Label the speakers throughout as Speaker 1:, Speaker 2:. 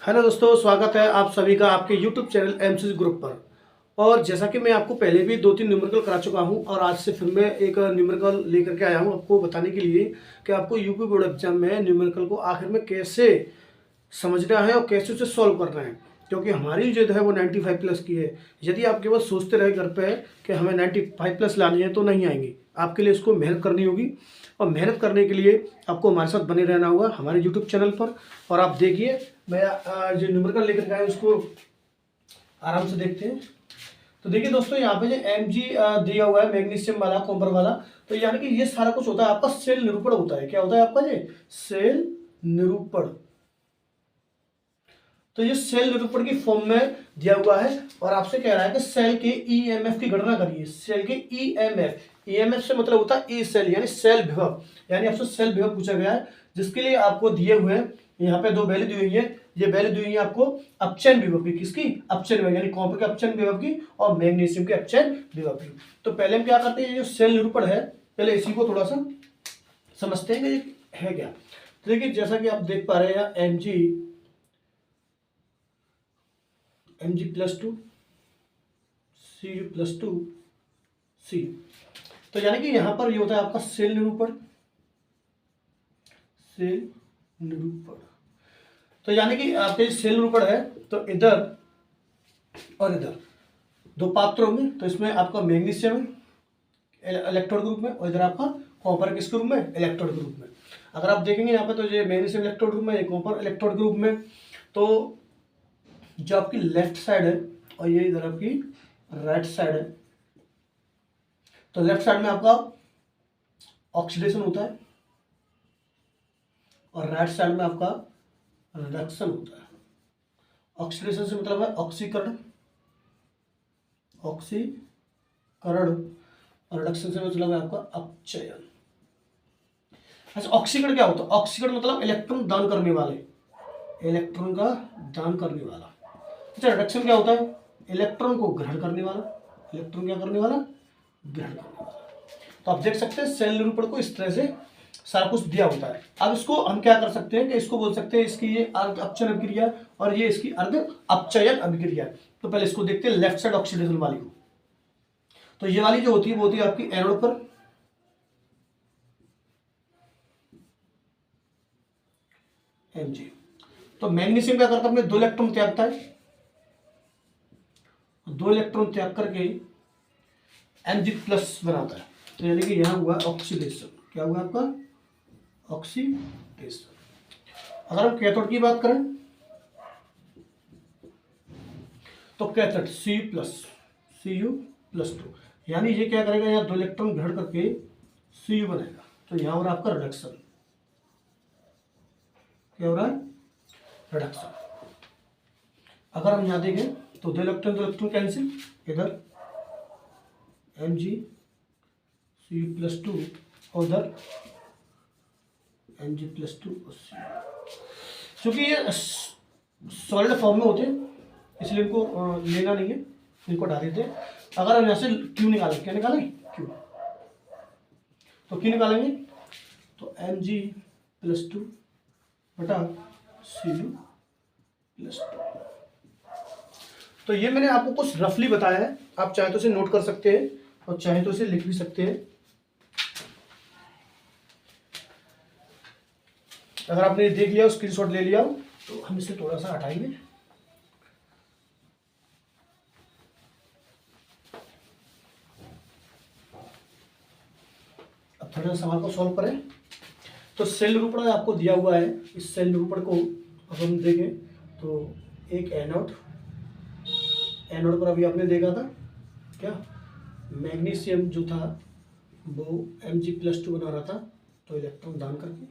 Speaker 1: Hello दोस्तों, स्वागत है आप सभी का आपके YouTube चैनल एमसीसी ग्रुप पर। और जैसा कि मैं आपको पहले भी 2-3 न्यूमेरिकल करा चुका हूं और आज से फिर मैं एक न्यूमेरिकल लेकर के आया हूं आपको बताने के लिए कि आपको यूपी बोर्ड एग्जाम में न्यूमेरिकल को आखिर में कैसे समझना है और कैसे उसे सॉल्व करना है। क्योंकि हमारी जो है वो 95 प्लस की है। यदि आप केवल सोचते रहे घर पे कि हमें 95 प्लस लानी है तो नहीं आएंगी। आपके लिए इसको मेहनत करनी होगी और मेहनत करने के लिए आपको हमारे साथ बने रहना होगा हमारे यूट्यूब चैनल पर। और आप देखिए, मैं जो न्यूमेरिकल लेकर के आया उसको आराम से देखते हैं। तो देखिए दोस्तों, यहाँ पे जो Mg दिया हुआ है मैग्नीशियम वाला कॉपर वाला, तो यानी कि ये सारा कुछ होता है आपका सेल निरूपण होता है। क्या होता है आपका ये सेल निरूपण। तो ये सेल निरूपण की फॉर्म में दिया हुआ है और आपसे कह रहा है कि सेल के ईएमएफ की गणना करिए। सेल के ईएमएफ, ईएमएफ से मतलब होता है ई सेल यानी सेल विभव, यानी आपसे सेल विभव पूछा गया है जिसके लिए आपको दिए हुए हैं यहाँ पे दो वैल्यू दी हुई है। ये वैल्यू दी हुई है आपको अपचयन विभव की, किसकी अपचयन विभव यानी कॉपर के अपचयन विभव की और मैग्नीशियम के अपचयन विभव की। तो पहले हम क्या करते हैं, जो सेल निरूपण है पहले इसी को थोड़ा सा समझते हैं कि ये है क्या। तो देखिए, जैसा कि आप देख पा रहे हैं Mg+2 Cu+2 Cu। तो यानी कि यहां पर ये होता है आपका सेल निरूपण, सेल निरूपण। तो यानी कि आपके सेल निरूपण है तो इधर और इधर दो पात्र होंगे। तो इसमें आपका मैग्नीशियम है इलेक्ट्रोड ग्रुप में और इधर आपका कॉपर किसके रूप में, इलेक्ट्रोड ग्रुप में। अगर आप देखेंगे यहाँ पे तो ये मैग्नीशियम इलेक्ट्रोड ग्रुप में, ये कॉपर इलेक्ट्रोड ग्रुप में। तो जो आपकी लेफ्ट साइड है और ये इधर आपकी राइट साइड है। तो लेफ्ट साइड में आपका ऑक्सीडेशन होता है और राइट साइड में आपका रिडक्शन होता है। ऑक्सीडेशन से मतलब है ऑक्सीकरण, ऑक्सीकरण, और रिडक्शन से मतलब है आपका अपचयन। अच्छा, ऑक्सीकरण क्या होता है? ऑक्सीकरण मतलब इलेक्ट्रॉन दान करने वाले, इलेक्ट्रॉन का दान करने वाला। अच्छा, रिडक्शन क्या होता है? इलेक्ट्रॉन को ग्रहण करने वाला, इलेक्ट्रॉन क्या करने वाला, ग्रहण करने वाला। तो आप देख सकते हैं सेल निरूपण को इस तरह से सारा कुछ दिया होता है। अब इसको हम क्या कर सकते हैं कि इसको बोल सकते हैं इसकी ये अर्ध अपचयन अभिक्रिया और ये इसकी अर्ध अपचयन अभिक्रिया। तो पहले इसको देखते हैं लेफ्ट साइड ऑक्सीडेशन वाली को। तो ये वाली जो होती है वो होती है आपकी एनोड पर, Mg। तो मैग्नीशियम क्या करता है, अपने दो इलेक्ट्रॉन त्यागता है, दो इलेक्ट्रॉन त्याग करके Mg+ बनाता है। तो यानी कि यहां हुआ ऑक्सीडेशन। क्या हुआ आपका, ऑक्सीडेशन। अगर हम कैथोड की बात करें तो कैथोड Cu+2, यानी ये क्या करेगा, यहाँ दो इलेक्ट्रॉन ग्रहण करके Cu बनाएगा। तो यहाँ हो रहा है आपका रिडक्शन। क्या हो रहा है, रिडक्शन। अगर हम यहाँ देखें तो दो इलेक्ट्रॉन कैंसिल, इधर Mg Cu+2 और उधर Mg+2 और Cu। क्योंकि ये सॉलिड फॉर्म में होते हैं इसलिए इनको लेना नहीं है, इनको हटा देते हैं। अगर हम यहाँ से Q निकालें, क्या निकालें, Q। तो Q निकालेंगे तो Mg+2 बटा Cu+2। तो ये मैंने आपको कुछ रफली बताया है, आप चाहे तो इसे नोट कर सकते हैं और चाहे तो इसे लिख भी सकते हैं। अगर आपने देख लिया, स्क्रीनशॉट ले लिया तो हम इसे थोड़ा सा हटाएंगे। अब थोड़ा सा सवाल को सॉल्व करें। तो सेल निरूपण आपको दिया हुआ है। इस सेल निरूपण को अब हम देखें तो एक एनोड, एनोड पर अभी आपने देखा था क्या, मैग्नीशियम जो था वो Mg+2 बना रहा था तो इलेक्ट्रॉन दान करके,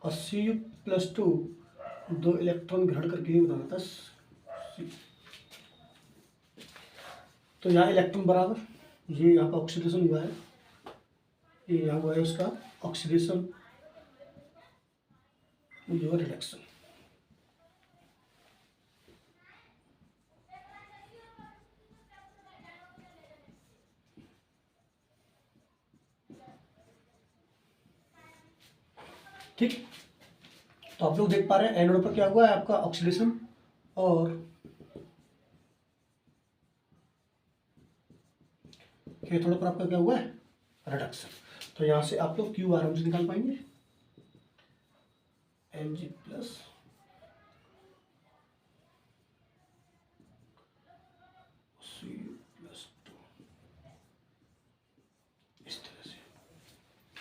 Speaker 1: और Cu+2 दो इलेक्ट्रॉन ग्रहण करके ही बना रहा था। तो यहाँ इलेक्ट्रॉन बराबर, ये यहाँ का ऑक्सीडेशन हुआ है, ये यहाँ हुआ है उसका ऑक्सीडेशन, जो रिडक्शन। ठीक, तो आप लोग देख पा रहे हैं एनोड पर क्या हुआ है आपका ऑक्सीडेशन और कैथोड पर आपका क्या हुआ है रिडक्शन। तो यहाँ से आप लोग क्यू आराम से निकाल पाएंगे Mg प्लस Cu प्लस 2 इस तरह से।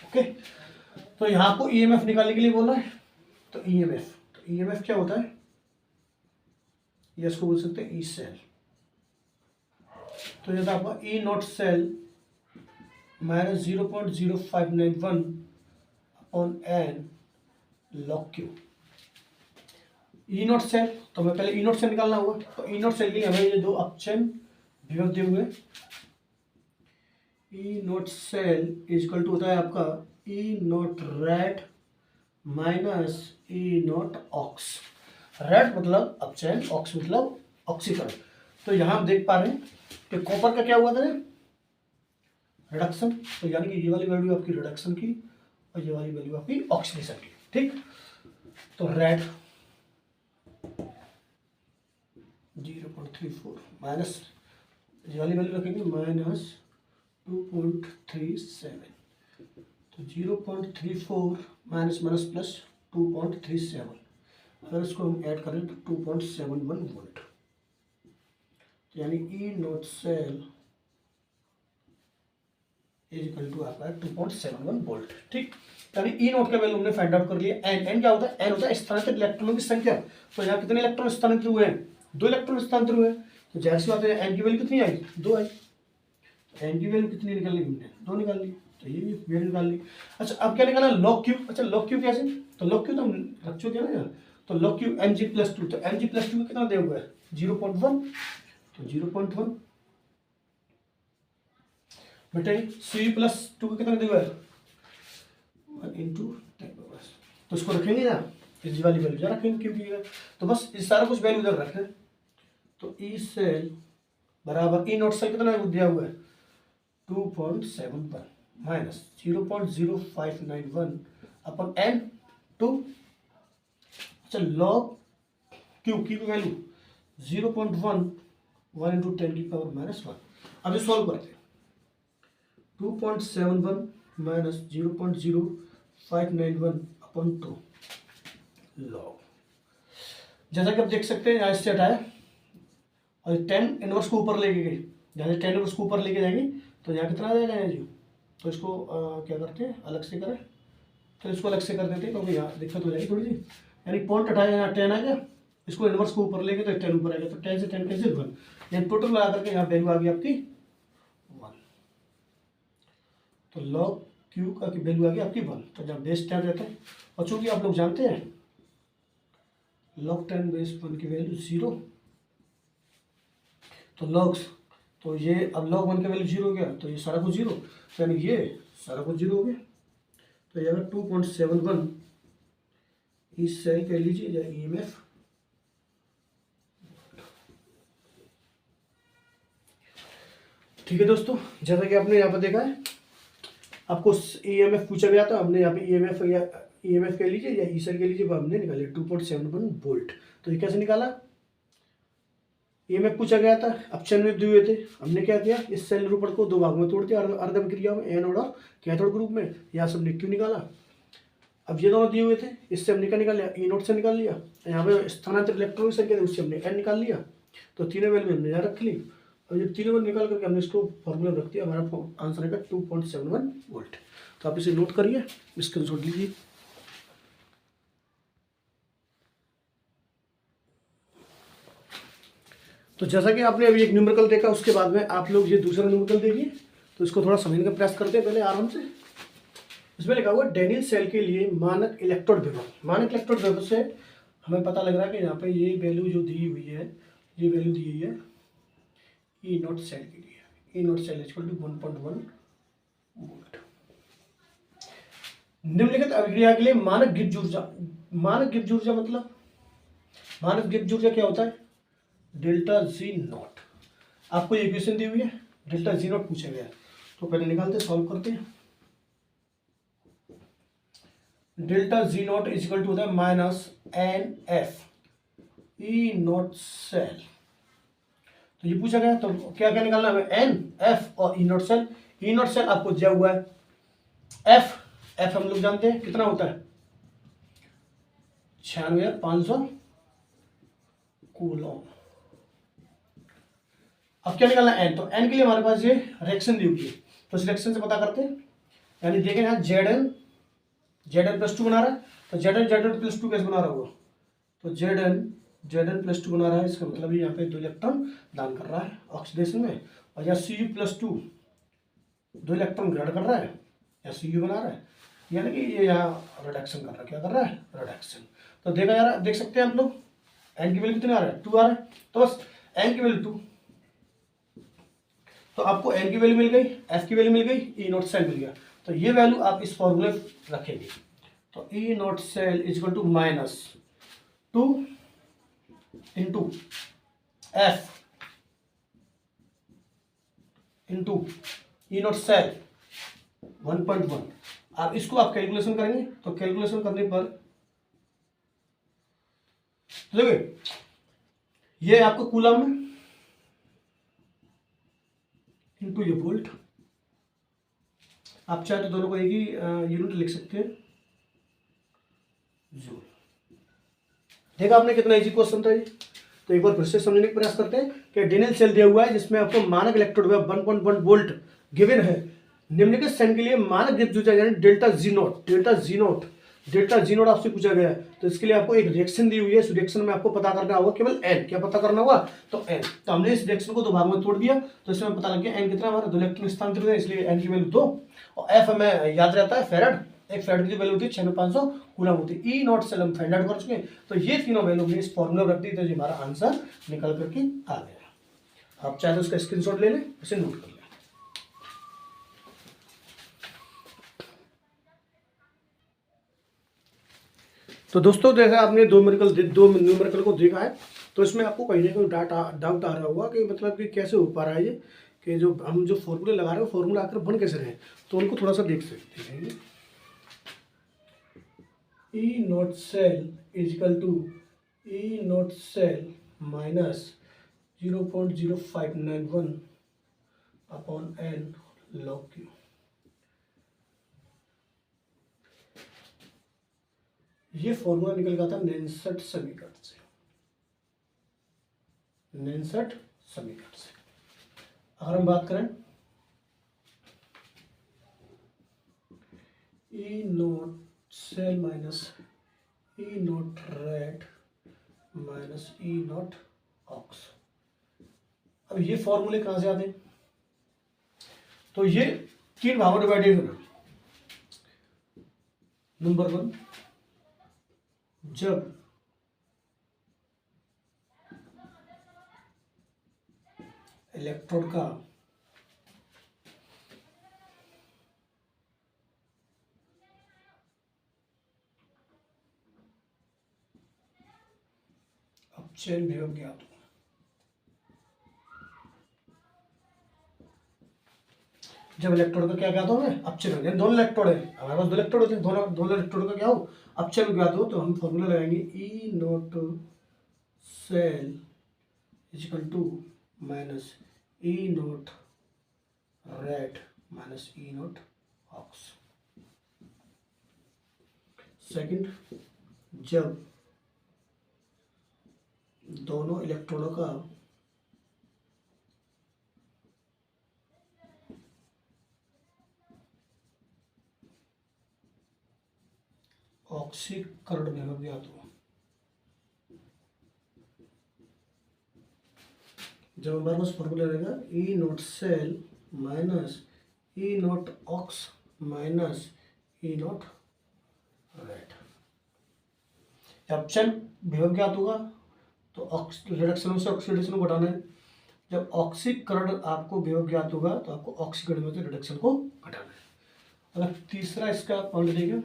Speaker 1: ओके, तो यहाँ आपको ईएमएफ निकालने के लिए बोला है। तो ईएमएफ क्या होता है, ये इसको बोल सकते हैं ई सेल। तो ये था आपका E not cell minus 0.0591 upon n log Q. E not cell, तो हमें पहले ई नॉट सेल निकालना होगा। तो ई नॉट सेल के लिए हमें ये दो अपचयन विभव दिए हुए। E not cell is equal to होता है आपका E naught red minus E naught ox. Red मतलब अपचयन, ऑक्स मतलब ऑक्सीकरण। तो यहाँ हम देख पा रहे हैं कि कॉपर का क्या हुआ था रिडक्शन, तो यानी कि ये वाली वैल्यू आपकी रिडक्शन की और ये वाली वैल्यू आपकी ऑक्सीडेशन की। ठीक, तो रेड 0.34 माइनस ये वाली वैल्यू रखेंगे माइनस 2.37। तो 0.34 माइनस माइनस प्लस 2.37, अगर इसको हम ऐड करें तो 2.71 वोल्ट। यानी E not cell is equal to आपका 2.71 वोल्ट। ठीक, यानी ई नॉट का वैल्यू हमने फाइंड आउट कर लिया। एन क्या होता है, एन होता है स्थानांतरित इलेक्ट्रॉनों की संख्या। तो यहाँ कितने इलेक्ट्रॉन स्थानांतरित हुए हैं, 2 इलेक्ट्रॉन स्थानांतरित हुए हैं। तो जाहिर सी बात है एन की वैल्यू कितनी आई, 2 आई। एन की वैल्यू कितनी निकाल ली हमने, 2 निकाल ली। तो ये भी वैल्यू निकाल ली। अच्छा, अब क्या निकाला लॉग क्यू। अच्छा, लॉग क्यू कैसे, तो लॉग क्यू तो हम रख चुके हैं ना यहाँ। तो लॉग क्यू Mg+2, तो Mg+2 का कितना दिया हुआ है 0.1, तो 0.1 बेटे Cu+2 का कितना दिया हुआ है 1 × 10⁻। तो इसको रखेंगे ना, इस वाली वैल्यू जरा रखेंगे क्योंकि तो बस इस सारा कुछ वैल्यू इधर रख दें। तो ई सेल बराबर ई नॉट सेल कितना दिया हुआ है 2.71 माइनस 0.0591 अपन एन 2। अच्छा, लॉग क्यू की वैल्यू 0.1 1 × 10⁻⁻1। अब ये सॉल्व करते हैं। 2.71 माइनस 0.0591 अपॉन 2 लॉग। जैसा कि आप देख सकते हैं यहाँ से हटाया और 10 इनवर्स को ऊपर लेके गए। जैसे 10 इनवर्स को ऊपर लेके जाएंगे तो यहाँ कितना आ जाएगा यहाँ जी। तो इसको क्या करते हैं, अलग से करें। तो इसको अलग से कर देते हैं क्योंकि यहाँ दिक्कत हो जाएगी थोड़ी सी। यानी पॉइंट हटाया, यहाँ 10 आ गया, इसको इनवर्स को ऊपर लेके तो 10 ऊपर आएगा। तो 10 से 10 कैसे 1, यानी टोटल लगा करके यहाँ वैल्यू आ गई आपकी 1। तो लॉग क्यू का वैल्यू आ गई आपकी 1। तो जब बेस 10 रहता है और चूंकि आप लोग जानते हैं लॉग 10 बेस 1 की वैल्यू 0, तो लॉग्स, तो ये अब log 1 का वैल्यू 0 हो गया तो ये सारा कुछ 0, यानी ये सारा कुछ 0 हो गया। तो ये अगर 2.71 इस सेल कह लीजिए या ईएमएफ। ठीक है दोस्तों, जैसा कि आपने यहाँ पर देखा है आपको ईएमएफ पूछा गया था, हमने यहाँ पे ईएमएफ या ईएमएफ कह लीजिए या ई सेल कह लीजिए, वो हमने निकाले 2.71 वोल्ट। तो ये कैसे निकाला, ईएमएफ पूछा गया था, ऑप्शन में दिए हुए थे, हमने क्या किया इस सेल निरूपण को 2 भागों में तोड़ दिया अर्धम क्रिया में, एनोड और कैथोड ग्रुप में। यहाँ से हमने क्यू निकाला। अब ये दोनों दिए हुए थे, इससे हमने क्या निकाल लिया ई नोट से निकाल लिया। यहाँ पे स्थानांतरित इलेक्ट्रॉन की संख्या थी उससे हमने एन निकाल लिया। तो तीनों वैल्यू हमने यहाँ रख ली और ये तीनों वैल्यू निकाल करके हमने इसको फॉर्मूला रख दिया। हमारा आंसर आएगा 2.71 वोल्ट। तो आप इसे नोट करिए, स्क्रीनशॉट लीजिए। तो जैसा कि आपने अभी एक न्यूमेरिकल देखा, उसके बाद में आप लोग ये दूसरा न्यूमेरिकल देखिए। तो इसको थोड़ा समझने का प्रयास करते हैं पहले आराम से। इसमें लिखा हुआ डेनियल सेल के लिए मानक इलेक्ट्रोड विभव। मानक इलेक्ट्रोड विभव से हमें पता लग रहा है कि यहाँ पे ये वैल्यू जो दी हुई है, ये वैल्यू दी हुई है ई नोट सेल के लिए। E naught cell equal to 1.1 volt. निम्नलिखित अभिक्रिया के लिए मानक गिब्स ऊर्जा। मानक गिब्स ऊर्जा मतलब, मानक गिब्स ऊर्जा क्या होता है डेल्टा जी नॉट। आपको ये इक्वेशन दी हुई है, डेल्टा जी नॉट पूछा गया है। तो पहले निकालते सॉल्व करते हैं। Delta G not is equal to होता है minus N F E not cell. तो ये पूछा गया, तो क्या क्या निकालना है, एन एफ और E not cell. E not cell आपको दिया हुआ है, एफ एफ हम लोग जानते हैं कितना होता है 96,500 कूलम। अब क्या निकालना है एन, तो एन के लिए हमारे पास ये रिएक्शन दी हुई है, तो इस रिएक्शन से पता करते हैं। यानी देखें यहाँ जेड एन प्लस टू बना रहा है, तो जेड एन प्लस टू कैसे बना रहा होगा, तो जेड एन प्लस टू बना रहा है, इसका मतलब यहाँ पे 2 इलेक्ट्रॉन दान कर रहा है ऑक्सीडेशन में, और यहाँ सी यू प्लस टू 2 इलेक्ट्रॉन ग्रहण कर रहा है या सी यू बना रहा है, यानी कि ये यहाँ रिडक्शन कर रहा है, क्या कर रहा है रिडक्शन। तो देखा यार, देख सकते हैं आप लोग एन की वैल्यू कितने आ रहा है 2 आ रहा है, तो बस एन की वैल्यू 2, तो आपको एन की वैल्यू मिल गई, एफ की वैल्यू मिल गई, ई नॉट सेल मिल गया। तो ये वैल्यू आप इस फॉर्मूले रखेंगे, तो E not cell is equal to minus 2 into F into E not cell 1.1। आप इसको आप कैलकुलेशन करेंगे, तो कैलकुलेशन करने पर देखिए ये आपको कूलम में इंटू ये वोल्ट, आप चाहे तो दोनों को एक ही यूनिट लिख सकते हैं, जूल। देखा आपने कितना इजी क्वेश्चन था ये। तो एक बार फिर से समझने का प्रयास करते हैं कि डेनियल सेल दिया हुआ है जिसमें आपको मानक इलेक्ट्रोड वेव 1.1 वोल्ट गिवन है। निम्नलिखित सेल के लिए मानक गिब्स जो चाहिए डेल्टा जी नोट आपसे पूछा गया है। तो इसके लिए आपको एक रिएक्शन दी हुई है, इस रिएक्शन में आपको पता करना होगा केवल एन, क्या पता करना होगा, तो एन। तो हमने इस रिएक्शन को 2 भागों में तोड़ दिया, तो इसमें पता लग गया एन कितना हमारा 2 इलेक्ट्रॉन स्थानांतरित है, इसलिए एन की वैल्यू 2, और एफ हमें याद रहता है फेराड, एक फेराड की वैल्यू होती है 6500 कूलम होती है। ई नॉट सेल हम फाइंड आउट कर चुके हैं, तो ये तीनों वैल्यू में इस फॉर्मूला रख दी, तो हमारा आंसर निकल करके आ गया। आप चाहे तो उसका स्क्रीनशॉट ले लें, उसे नोट कर लें। तो दोस्तों जैसे आपने दो न्यूमेरिकल को देखा है, तो इसमें आपको कहीं ना कहीं डाउट आ रहा होगा कि मतलब कि कैसे हो पा रहा है ये, कि जो हम जो फॉर्मूले लगा रहे हैं फॉर्मूला आकर बन कैसे रहे, तो उनको थोड़ा सा देख सकते हैं। E not cell is equal to E not cell minus 0.0591 upon n log Q. ये फॉर्मूला निकल गया था नैनसेट समीकरण से, नैनसेट समीकरण से। अगर हम बात करें ई नोट सेल माइनस ई नोट रेड माइनस ई नोट ऑक्स, अब ये फॉर्मूले कहां से आते हैं, तो ये 3 भागों डिवाइडेड होना। नंबर 1, जब इलेक्ट्रोड का अपचयन विभव ज्ञात हो, जब इलेक्ट्रोड का क्या ज्ञात हो हमें अपचयन, यानी दोनों इलेक्ट्रोड है हमारे पास, 2 इलेक्ट्रोड होते हैं, दोनों इलेक्ट्रोड का क्या हो अपचयन ज्ञात हो, तो हम फॉर्मूला लगाएंगे E not cell is equal to minus E naught red minus E naught ox. Second, जब दोनों इलेक्ट्रॉनों का ऑक्सीकरण विभव ज्ञात हो, जब हमारे पास फॉर्मूला रहेगा E not cell minus E naught ox minus E naught red, अपचयन विभव ज्ञात होगा, तो रिडक्शन से ऑक्सीडेशन को घटाना है। जब ऑक्सीकरण आपको विभव ज्ञात होगा, तो आपको ऑक्सीकरण में से रिडक्शन को घटाना है। अगर तीसरा इसका पॉइंट देखें,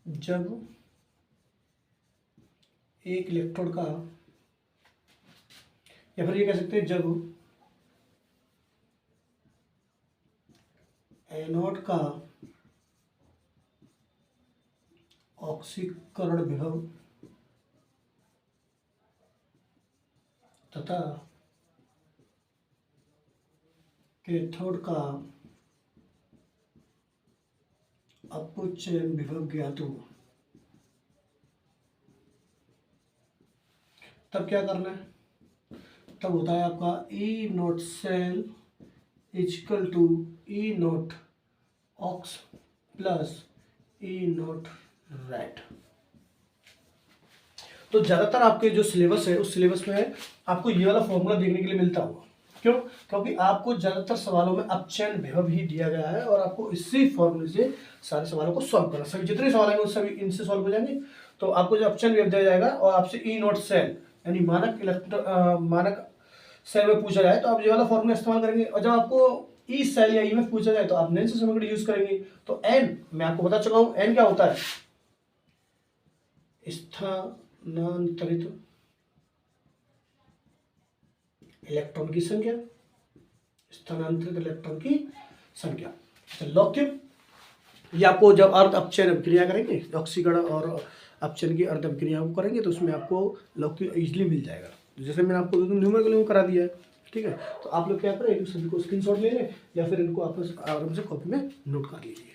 Speaker 1: जब एक इलेक्ट्रोड का, या फिर ये कह सकते हैं जब एनोड का ऑक्सीकरण विभव तथा कैथोड का अपचयन विभव ज्ञात हो, तब क्या करना है? तब होता है आपका E not cell is equal to E naught ox plus E naught red. तो ज़्यादातर आपके जो सिलेबस है उस सिलेबस में आपको ये वाला फॉर्मूला देखने के लिए मिलता होगा। क्यों? क्योंकि आपको ज़्यादातर सवालों में अपचयन विभव ही दिया गया है और आपको इसी फॉर्मूले से सारे सवालों को सॉल्व करना। सभी जितने सवाल आएंगे सभी इनसे सॉल्व हो जाएंगे। तो आपको जो अपचयन विभव दिया जाएगा और आपसे ई नॉट सेल यानी मानक सेल में पूछा जाए तो आप ये वाला फॉर्मूला इस्तेमाल करेंगे। और जब आपको ई सेल या ई में पूछा जाए तो आप नेल्सन समीकरण यूज करेंगे। तो एन मैं आपको बता चुका हूं, एन क्या होता है? स्थानांतरित इलेक्ट्रॉन की संख्या, स्थानांतरित इलेक्ट्रॉन की संख्या। लॉग क्यूब ये आपको जब अर्ध अपचयन अभिक्रिया करेंगे, ऑक्सीकरण और अपचयन की अर्ध अभिक्रिया को करेंगे तो उसमें आपको लॉग क्यूब इजीली मिल जाएगा। जैसे मैंने आपको न्यूमेरिकल करा दिया है, ठीक है। तो आप लोग क्या करें, सभी को स्क्रीनशॉट ले लें या फिर इनको आपस आराम से कॉपी में नोट कर लीजिए।